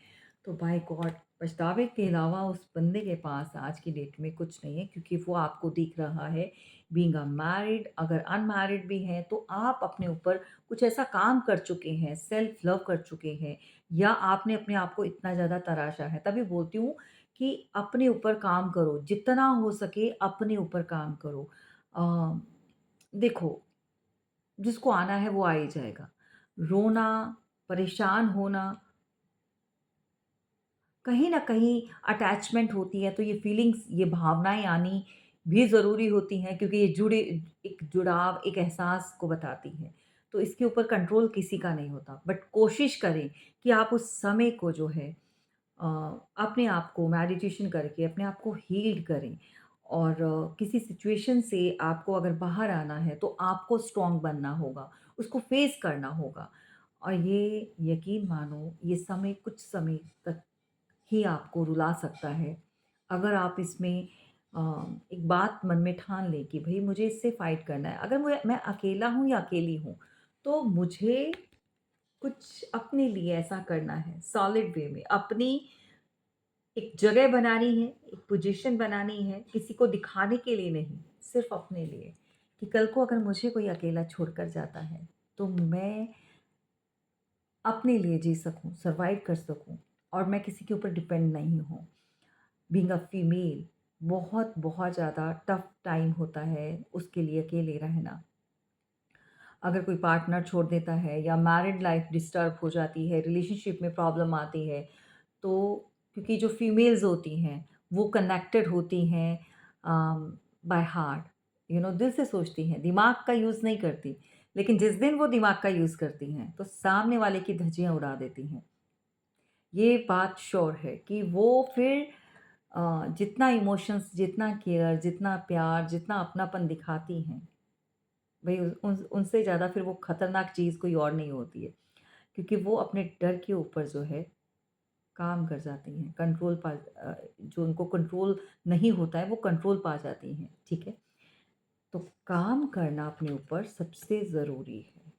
तो बाय गॉड पछतावे के अलावा उस बंदे के पास आज की डेट में कुछ नहीं है क्योंकि वो आपको दिख रहा है बीइंग अ मैरिड। अगर अनमैरिड भी हैं, तो आप अपने ऊपर कुछ ऐसा काम कर चुके हैं, सेल्फ लव कर चुके हैं या आपने अपने आप को इतना ज़्यादा तराशा है। तभी बोलती हूँ कि अपने ऊपर काम करो, जितना हो सके अपने ऊपर काम करो। अ, देखो जिसको आना है वो आ ही जाएगा। रोना, परेशान होना, कहीं न कहीं अटैचमेंट होती है तो ये फीलिंग्स, ये भावनाएँ आनी भी ज़रूरी होती हैं क्योंकि ये जुड़े एक जुड़ाव, एक एहसास को बताती हैं। तो इसके ऊपर कंट्रोल किसी का नहीं होता। बट कोशिश करें कि आप उस समय को जो है अ, अपने आप को मेडिटेशन करके अपने आप को हील करें और किसी सिचुएशन से आपको अगर बाहर आना है तो आपको स्ट्रॉन्ग बनना होगा, उसको फेस करना होगा और ये यकीन मानो ये समय कुछ समय तक ही आपको रुला सकता है। अगर आप इसमें अ, एक बात मन में ठान लें कि भई मुझे इससे फाइट करना है। अगर मैं अकेला हूँ या अकेली हूँ, तो मुझे कुछ अपने लिए ऐसा करना है सॉलिड वे में, अपनी एक जगह बनानी है, एक पोजीशन बनानी है, किसी को दिखाने के लिए नहीं, सिर्फ़ अपने लिए, कि कल को अगर मुझे कोई अकेला छोड़कर जाता है, तो मैं अपने लिए जी सकूँ, सर्वाइव कर सकूँ और मैं किसी के ऊपर डिपेंड नहीं हूँ। बीइंग अ फीमेल बहुत ज़्यादा टफ टाइम होता है उसके लिए अकेले रहना। अगर कोई पार्टनर छोड़ देता है या मैरिड लाइफ डिस्टर्ब हो जाती है, रिलेशनशिप में प्रॉब्लम आती है, तो क्योंकि जो फीमेल्स होती हैं, वो कनेक्टेड होती हैं बाय हार्ट, दिल से सोचती हैं, दिमाग का यूज़ नहीं करती। लेकिन जिस दिन वो दिमाग का यूज़ करती हैं, तो सामने वाले की धज्जियाँ उड़ा देती हैं। ये बात श्योर है कि वो फिर जितना इमोशंस, जितना केयर, जितना प्यार, जितना अपनापन दिखाती हैं, भई उनसे ज़्यादा फिर वो खतरनाक चीज़ कोई और नहीं होती है। क्योंकि वो अपने डर के ऊपर जो है काम कर जाती हैं, जो उनको कंट्रोल नहीं होता है, वो कंट्रोल पा जाती हैं, ठीक है? तो काम करना अपने ऊपर सबसे ज़रूरी है।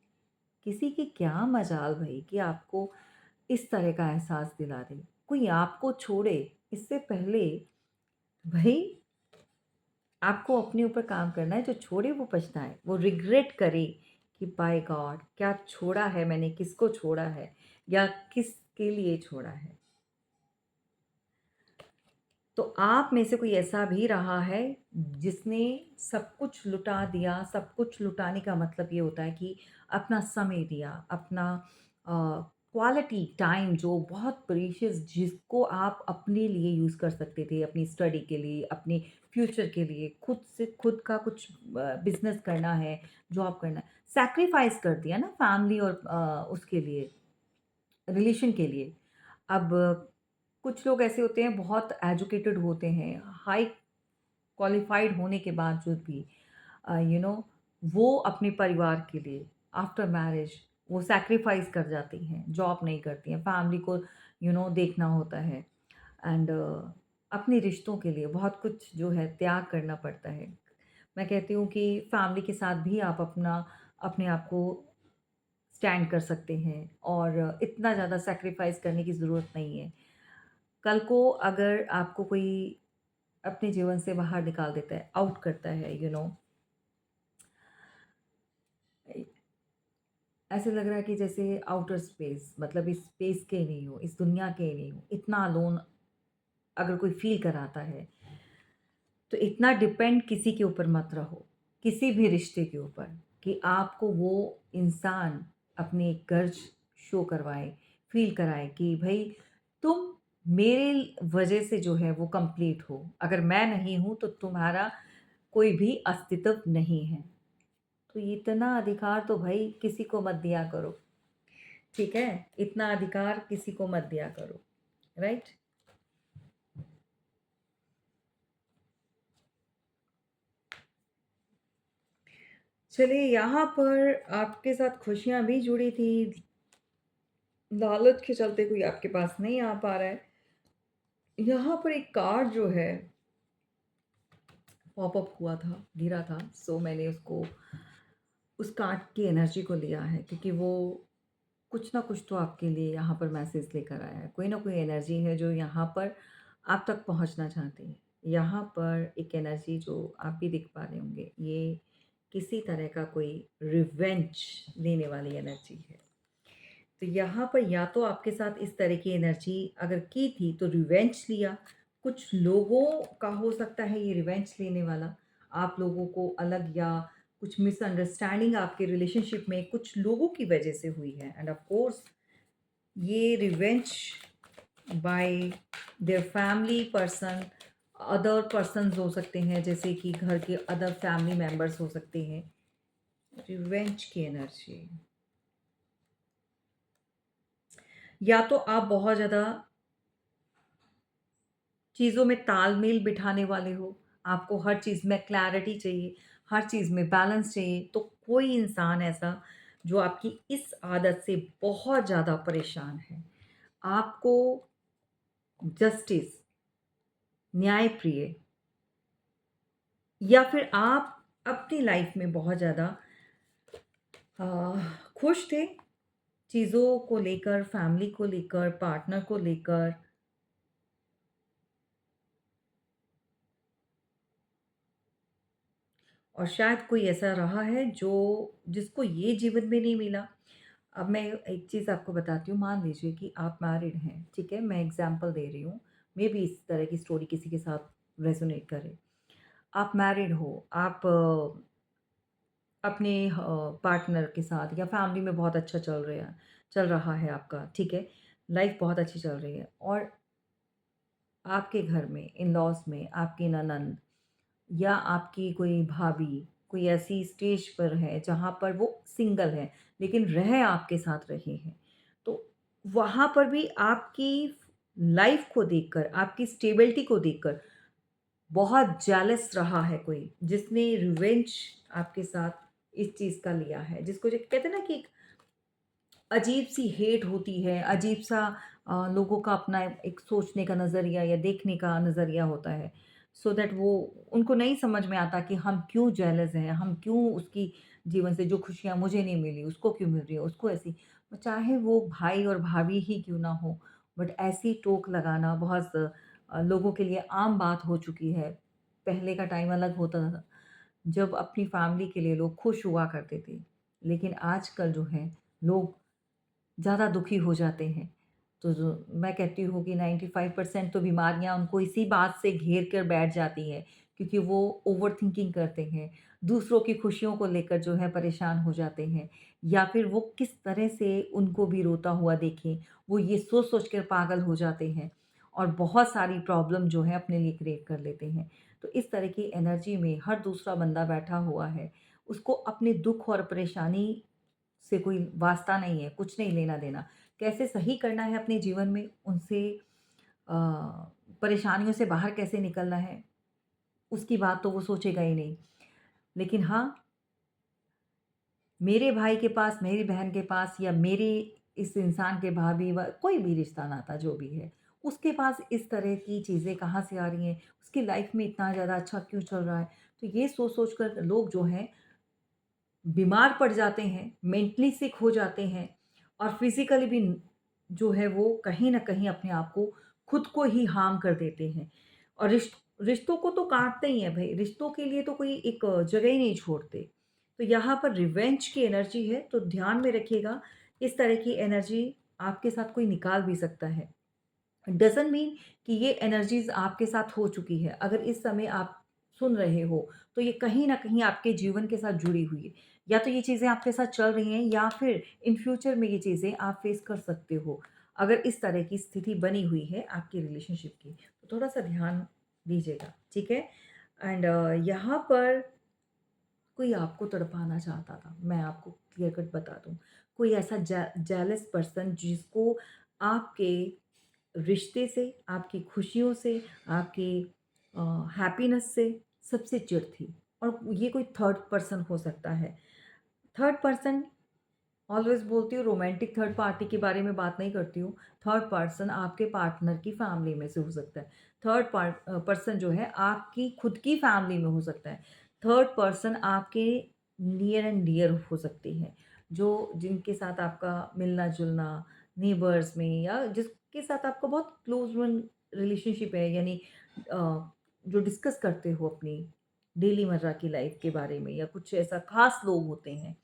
किसी की क्या मजाल भई कि आपको इस तरह का एहसास दिला दे। कोई आपको छोड़े, इससे पहले भई आपको अपने ऊपर काम करना है, जो छोड़े वो पछताए, वो रिग्रेट करे कि बाय गॉड क्या छोड़ा है मैंने, किसको छोड़ा है या किसके लिए छोड़ा है। तो आप में से कोई ऐसा भी रहा है जिसने सब कुछ लुटा दिया, सब कुछ लुटाने का मतलब ये होता है कि अपना समय दिया, अपना क्वालिटी टाइम जो बहुत प्रीशियस जिसको आप अपने लिए यूज़ कर सकते थे, अपनी स्टडी के लिए, अपने फ्यूचर के लिए, खुद का कुछ बिज़नेस करना है, जॉब करना है, सैक्रिफाइस कर दिया ना फैमिली और उसके लिए, रिलेशन के लिए। अब कुछ लोग ऐसे होते हैं बहुत एजुकेटेड होते हैं, हाई क्वालिफ़ाइड होने के बावजूद भी यू नो वो अपने परिवार के लिए आफ्टर मैरिज वो सैक्रिफ़ाइस कर जाती हैं, जॉब नहीं करती हैं, फैमिली को देखना होता है एंड अपने रिश्तों के लिए बहुत कुछ जो है त्याग करना पड़ता है। मैं कहती हूँ कि फैमिली के साथ भी आप अपने आप को स्टैंड कर सकते हैं और इतना ज़्यादा सैक्रिफ़ाइस करने की ज़रूरत नहीं है। कल को अगर आपको कोई अपने जीवन से बाहर निकाल देता है, आउट करता है, ऐसे लग रहा है कि जैसे आउटर स्पेस मतलब इस स्पेस के नहीं हो, इस दुनिया के नहीं हो, इतना अलोन अगर कोई फ़ील कराता है, तो इतना डिपेंड किसी के ऊपर मत रहो, किसी भी रिश्ते के ऊपर कि आपको वो इंसान अपनी गर्ज शो करवाए, फ़ील कराए कि भई तुम मेरे वजह से जो है वो कंप्लीट हो। अगर मैं नहीं हूँ तो तुम्हारा कोई भी अस्तित्व नहीं है। तो इतना अधिकार तो भई किसी को मत दिया करो, ठीक है? इतना अधिकार किसी को मत दिया करो, राइट? चलिए यहाँ पर आपके साथ खुशियाँ भी जुड़ी थी, लालच के चलते कोई आपके पास नहीं आ पा रहा है। यहाँ पर एक कार्ड जो है पॉप अप हुआ था, गिरा था, सो मैंने उसको उस कार्ड की एनर्जी को लिया है क्योंकि वो कुछ ना कुछ तो आपके लिए यहाँ पर मैसेज लेकर आया है। कोई ना कोई एनर्जी है जो यहाँ पर आप तक पहुँचना चाहती है। यहाँ पर एक एनर्जी जो आप भी देख पा रहे होंगे, ये किसी तरह का कोई रिवेंज लेने वाली एनर्जी है। तो यहाँ पर या तो आपके साथ इस तरह की एनर्जी अगर की थी तो रिवेंज लिया। कुछ लोगों का हो सकता है ये रिवेंज लेने वाला। आप लोगों को अलग या कुछ मिसअंडरस्टैंडिंग आपके रिलेशनशिप में कुछ लोगों की वजह से हुई है एंड ऑफ कोर्स ये revenge bye their family person, other persons हो सकते हैं जैसे कि घर के अदर फैमिली मेंबर्स हो सकते हैं। रिवेंज की एनर्जी या तो आप बहुत ज़्यादा चीज़ों में तालमेल बिठाने वाले हो, आपको हर चीज़ में क्लैरिटी चाहिए, हर चीज़ में बैलेंस चाहिए, तो कोई इंसान ऐसा जो आपकी इस आदत से बहुत ज़्यादा परेशान है। आपको जस्टिस, न्यायप्रिय या फिर आप अपनी लाइफ में बहुत ज़्यादा अ, खुश थे, चीज़ों को लेकर, फैमिली को लेकर, पार्टनर को लेकर और शायद कोई ऐसा रहा है जो जिसको ये जीवन में नहीं मिला। अब मैं एक चीज़ आपको बताती हूँ, मान लीजिए कि आप मैरिड हैं, ठीक है? मैं एग्ज़ाम्पल दे रही हूँ, मेबी इस तरह की स्टोरी किसी के साथ रेज़ोनेट करे। आप मैरिड हो, आप अपने पार्टनर के साथ या फैमिली में बहुत अच्छा चल रहा है आपका, ठीक है? लाइफ़ बहुत अच्छी चल रही है और आपके घर में, इन-लॉज़ में आपकी ननंद या आपकी कोई भाभी, कोई ऐसी स्टेज पर है जहाँ पर वो सिंगल है, लेकिन रह आपके साथ रही हैं। तो वहाँ पर भी आपकी लाइफ़ को देखकर, आपकी स्टेबिलिटी को देखकर बहुत जेलस रहा है कोई, जिसने रिवेंज आपके साथ इस चीज़ का लिया है। जिसको जो कहते हैं ना कि एक अजीब-सी हेट होती है, अजीब-सा लोगों का अपना एक सोचने का नज़रिया या देखने का नज़रिया होता है। सो दैट वो उनको नहीं समझ में आता कि हम क्यों जेलस हैं, हम क्यों उसकी जीवन से जो खुशियाँ मुझे नहीं मिली, उसको क्यों मिल रही है, उसको ऐसी चाहे वो भाई और भाभी ही क्यों ना हो, बट ऐसी टोक लगाना बहुत लोगों के लिए आम बात हो चुकी है। पहले का टाइम अलग होता था, जब अपनी फैमिली के लिए लोग खुश हुआ करते थे। लेकिन आजकल जो है, लोग ज़्यादा दुखी हो जाते हैं। तो जो मैं कहती हूँ कि 95% तो बीमारियाँ उनको इसी बात से घेर कर बैठ जाती हैं, क्योंकि वो ओवरथिंकिंग करते हैं, दूसरों की खुशियों को लेकर जो है परेशान हो जाते हैं या फिर वो किस तरह से उनको भी रोता हुआ देखें, वो ये सोच-सोच कर पागल हो जाते हैं और बहुत सारी प्रॉब्लम जो है अपने लिए क्रिएट कर लेते हैं। तो इस तरह की एनर्जी में हर दूसरा बंदा बैठा हुआ है, उसको अपने दुःख और परेशानी से कोई वास्ता नहीं है, कुछ नहीं लेना-देना। कैसे सही करना है अपने जीवन में, उनसे अ, परेशानियों से बाहर कैसे निकलना है, उसकी बात तो वो सोचेगा ही नहीं। लेकिन हाँ, मेरे भाई के पास, मेरी बहन के पास या मेरे इस इंसान के भाभी व कोई भी रिश्ता नाता जो भी है, उसके पास इस तरह की चीज़ें कहाँ से आ रही हैं? उसकी लाइफ़ में इतना ज़्यादा अच्छा क्यों चल रहा है? तो ये सोच-सोच कर लोग जो हैं बीमार पड़ जाते हैं, मेंटली सिक हो जाते हैं और फिज़िकली भी जो है वो कहीं न कहीं अपने आप को खुद को ही हार्म कर देते हैं। और रिश्तों को तो काटते ही हैं भई, रिश्तों के लिए तो कोई एक जगह ही नहीं छोड़ते। तो यहाँ पर रिवेंज की एनर्जी है, तो ध्यान में रखिएगा, इस तरह की एनर्जी आपके साथ कोई निकाल भी सकता है। डज़न्ट मीन कि ये एनर्जीज़ आपके साथ हो चुकी है। अगर इस समय आप सुन रहे हो, तो ये कहीं न कहीं आपके जीवन के साथ जुड़ी हुई है। या तो ये चीज़ें आपके साथ चल रही हैं या फिर इन फ्यूचर में ये चीज़ें आप फ़ेस कर सकते हो। अगर इस तरह की स्थिति बनी हुई है आपकी रिलेशनशिप की, तो थोड़ा-सा ध्यान दीजिएगा, ठीक है? एंड यहाँ पर कोई आपको तड़पाना चाहता था, मैं आपको क्लियर कट बता दूँ। कोई ऐसा जेलस पर्सन जिसको आपके रिश्ते से, आपकी खुशियों से, आपकी हैप्पीनेस से सबसे चिढ़ थी और ये कोई थर्ड पर्सन हो सकता है। थर्ड पर्सन ऑलवेज़ बोलती हूँ रोमांटिक थर्ड पार्टी के बारे में बात नहीं करती हूँ। थर्ड पर्सन आपके पार्टनर की फैमिली में से हो सकता है। पर्सन जो है आपकी खुद की फैमिली में हो सकता है। थर्ड पर्सन आपके नियर एंड डियर हो सकती हैं, जो जिनके साथ आपका मिलना-जुलना नेबर्स में या जिसके साथ आपका बहुत क्लोज़ वन रिलेशनशिप है यानी जो डिस्कस करते हो अपनी डेली मर्रा की लाइफ़ के बारे में या कुछ ऐसा ख़ास लोग होते हैं।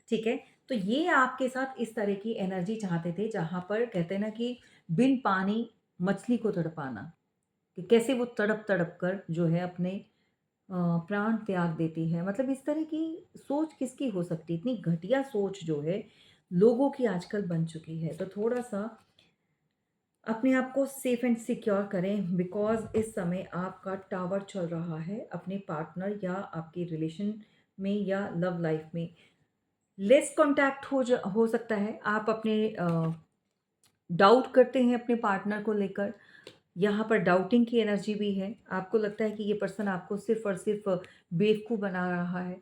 ठीक है? तो ये आपके साथ इस तरह की एनर्जी चाहते थे जहाँ पर कहते हैं ना कि बिन पानी मछली को तड़पाना, कि कैसे वो तड़प-तड़प कर जो है अपने प्राण त्याग देती है। मतलब इस तरह की सोच किसकी हो सकती है? इतनी घटिया सोच जो है लोगों की आजकल बन चुकी है। तो थोड़ा-सा अपने आप को सेफ एंड सिक्योर करें बिकॉज़ इस समय आपका टावर चल रहा है अपने पार्टनर या आपके रिलेशन में या लव लाइफ़ में। लेस कॉन्टैक्ट हो सकता है। आप अपने डाउट करते हैं अपने पार्टनर को लेकर। यहाँ पर डाउटिंग की एनर्जी भी है। आपको लगता है कि ये पर्सन आपको सिर्फ़ और सिर्फ़ बेवकूफ़ बना रहा है।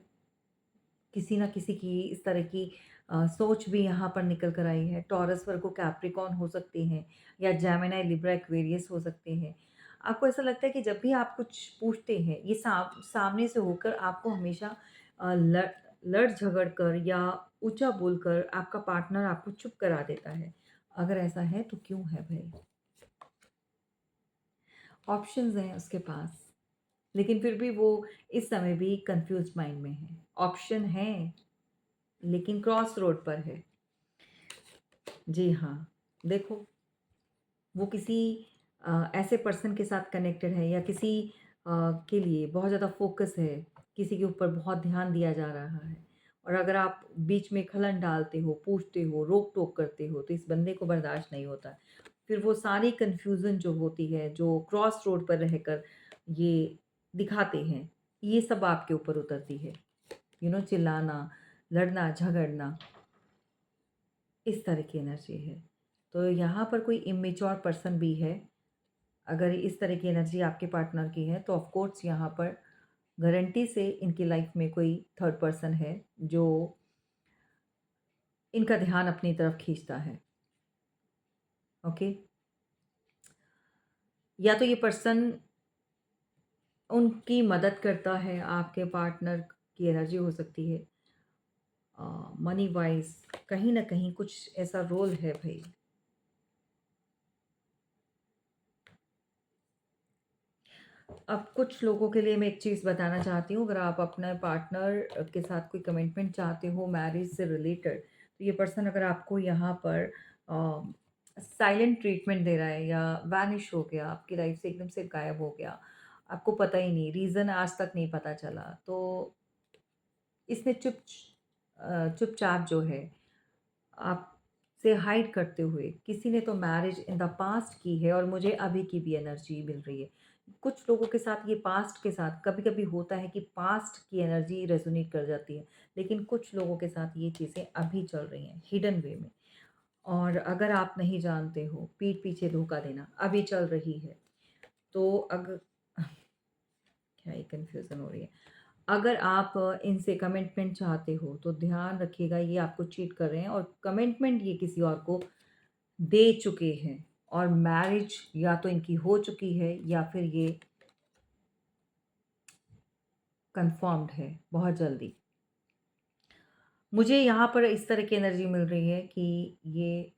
किसी न किसी की इस तरह की सोच भी यहाँ पर निकल कर आई है। टॉरस, वर्गो, कैप्रिकॉर्न हो सकते हैं या जेमिनी, लिब्रा, एक्वेरियस हो सकते हैं। आपको ऐसा लगता है कि जब भी आप कुछ पूछते हैं, ये सामने से होकर आपको हमेशा लड़ झगड़ कर या ऊँचा बोलकर आपका पार्टनर आपको चुप करा देता है। अगर ऐसा है तो क्यों है भई? ऑप्शंस हैं उसके पास, लेकिन फिर भी वो इस समय भी कन्फ्यूज़्ड माइंड में है। ऑप्शन हैं, लेकिन क्रॉस रोड पर है। जी हाँ, देखो वो किसी ऐसे पर्सन के साथ कनेक्टेड है या किसी के लिए बहुत ज़्यादा फ़ोकस है, किसी के ऊपर बहुत ध्यान दिया जा रहा है और अगर आप बीच में खलन डालते हो, पूछते हो, रोक-टोक करते हो, तो इस बंदे को बर्दाश्त नहीं होता। फिर वो सारी कन्फ्यूज़न जो होती है, जो क्रॉस रोड पर रहकर ये दिखाते हैं, ये सब आपके ऊपर उतरती है। चिल्लाना, लड़ना, झगड़ना इस तरह की एनर्जी है। तो यहाँ पर कोई इमैच्योर पर्सन भी है। अगर इस तरह की एनर्जी आपके पार्टनर की है तो ऑफ़ कोर्स यहाँ पर गारंटी से इनकी लाइफ़ में कोई थर्ड पर्सन है जो इनका ध्यान अपनी तरफ खींचता है। ओके? या तो ये पर्सन उनकी मदद करता है, आपके पार्टनर की एनर्जी हो सकती है। मनी वाइज़ कहीं न कहीं कुछ ऐसा रोल है भई। अब कुछ लोगों के लिए मैं एक चीज़ बताना चाहती हूँ, अगर आप अपने पार्टनर के साथ कोई कमिटमेंट चाहते हो मैरिज से रिलेटेड, तो ये पर्सन अगर आपको यहाँ पर साइलेंट ट्रीटमेंट दे रहा है या वैनिश हो गया, आपकी लाइफ से एकदम से गायब हो गया, आपको पता ही नहीं, रीज़न आज तक नहीं पता चला, तो इसने चुपचाप जो है आपसे हाइड करते हुए किसी ने तो मैरिज इन द पास्ट की है और मुझे अभी की भी एनर्जी मिल रही है। कुछ लोगों के साथ ये पास्ट के साथ कभी-कभी होता है कि पास्ट की एनर्जी रेज़ोनेट कर जाती है, लेकिन कुछ लोगों के साथ ये चीज़ें अभी चल रही हैं हिडन वे में। और अगर आप नहीं जानते हो, पीठ पीछे धोखा देना अभी चल रही है। तो क्या ये कन्फ्यूज़न हो रही है। अगर आप इनसे कमिटमेंट चाहते हो तो ध्यान रखिएगा ये आपको चीट कर रहे हैं और कमिटमेंट ये किसी और को दे चुके हैं और मैरिज या तो इनकी हो चुकी है या फिर ये कन्फर्म्ड है बहुत जल्दी। मुझे यहाँ पर इस तरह की एनर्जी मिल रही है कि ये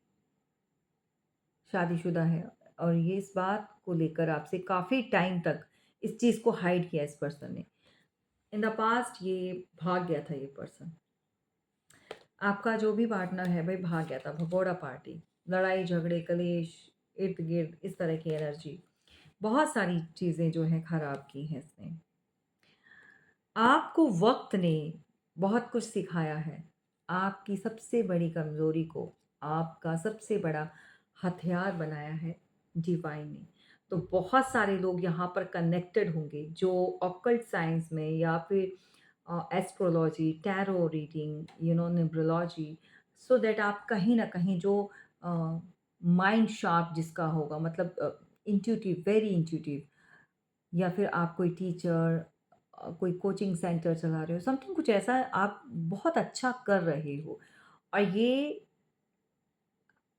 शादीशुदा है और ये इस बात को लेकर आपसे काफ़ी टाइम तक इस चीज़ को हाइड किया इस पर्सन ने। इन द पास्ट ये भाग गया था ये पर्सन। आपका जो भी पार्टनर है भाई भाग गया था, भगोड़ा पार्टी, लड़ाई झगड़े, कलेश, इर्द-गिर्द इस तरह की एनर्जी। बहुत सारी चीज़ें जो हैं खराब की हैं इसने। आपको वक़्त ने बहुत कुछ सिखाया है। आपकी सबसे बड़ी कमज़ोरी को आपका सबसे बड़ा हथियार बनाया है डिवाइन ने। तो बहुत सारे लोग यहाँ पर कनेक्टेड होंगे जो ऑकल्ट साइंस में या फिर astrology, tarot reading, numerology so that आप कहीं न कहीं जो माइंड शार्प जिसका होगा मतलब इंट्यूटिव, वेरी इंट्यूटिव या फिर आप कोई टीचर कोई कोचिंग सेंटर चला रहे हो, समथिंग कुछ ऐसा आप बहुत अच्छा कर रहे हो और ये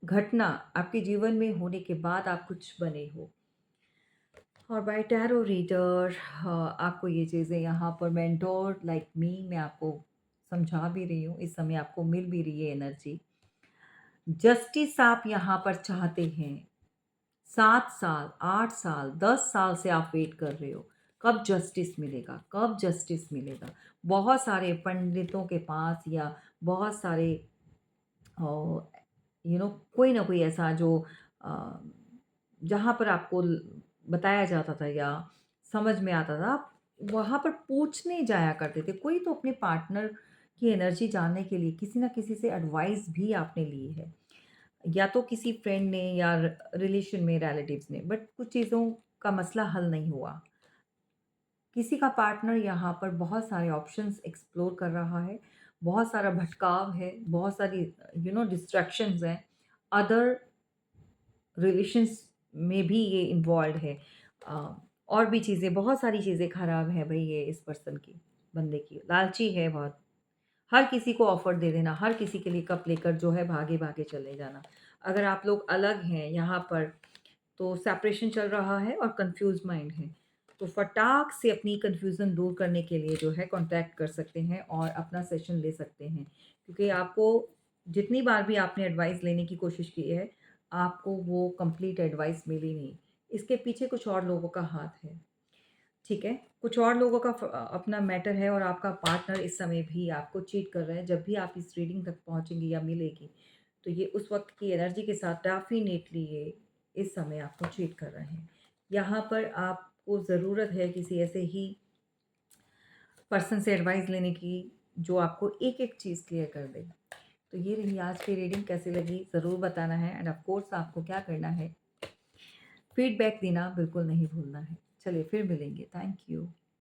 घटना आपके जीवन में होने के बाद आप कुछ बने हो। और बाय टैरो रीडर आपको ये चीज़ें यहाँ पर मेंटोर लाइक मी मैं आपको समझा भी रही हूँ, इस समय आपको मिल भी रही है एनर्जी। जस्टिस आप यहाँ पर चाहते हैं। 7 साल, 8 साल, 10 साल से आप वेट कर रहे हो। कब जस्टिस मिलेगा? कब जस्टिस मिलेगा? बहुत सारे पंडितों के पास या बहुत सारे अ, कोई ना कोई ऐसा जो अ, जहाँ पर आपको बताया जाता था या समझ में आता था, आप वहाँ पर पूछने जाया करते थे। कोई तो अपने पार्टनर की एनर्जी जानने के लिए किसी न किसी से एडवाइस भी आपने ली है। या तो किसी फ्रेंड ने या रिलेशन में रिलेटिव्स ने बट कुछ चीज़ों का मसला हल नहीं हुआ। किसी का पार्टनर यहाँ पर बहुत सारे ऑप्शंस एक्सप्लोर कर रहा है, बहुत सारा भटकाव है, बहुत सारी डिस्ट्रैक्शंस हैं, अदर रिलेशंस में भी ये इन्वॉल्व्ड है। अ, और भी चीज़ें बहुत सारी चीज़ें खराब हैं भई ये इस पर्सन की, बंदे की। लालची है बहुत। हर किसी को ऑफ़र दे देना, हर किसी के लिए कप लेकर जो है भागे-भागे चले जाना। अगर आप लोग अलग हैं यहाँ पर तो सेपरेशन चल रहा है और कन्फ्यूज़ माइंड है। तो फटाक से अपनी कन्फ्यूज़न दूर करने के लिए जो है कॉन्टैक्ट कर सकते हैं और अपना सेशन ले सकते हैं। क्योंकि आपको जितनी बार भी आपने एडवाइस लेने की कोशिश की है, आपको वो कंप्लीट एडवाइस मिली नहीं। इसके पीछे कुछ और लोगों का हाथ है। ठीक है? कुछ और लोगों का अपना मैटर है और आपका पार्टनर इस समय भी आपको चीट कर रहा है। जब भी आप इस रीडिंग तक पहुँचेंगी या मिलेगी, तो ये उस वक़्त की एनर्जी के साथ डेफ़िनेटली ये इस समय आपको चीट कर रहे हैं। यहाँ पर आपको ज़रूरत है किसी ऐसे ही पर्सन से एडवाइस लेने की, जो आपको एक-एक चीज़ क्लियर कर दे। तो ये रही आज की रीडिंग कैसी लगी ज़रूर बताना है एंड ऑफ़ कोर्स आपको क्या करना है, फीडबैक देना बिल्कुल नहीं भूलना है। चलिए फिर मिलेंगे। Thank you.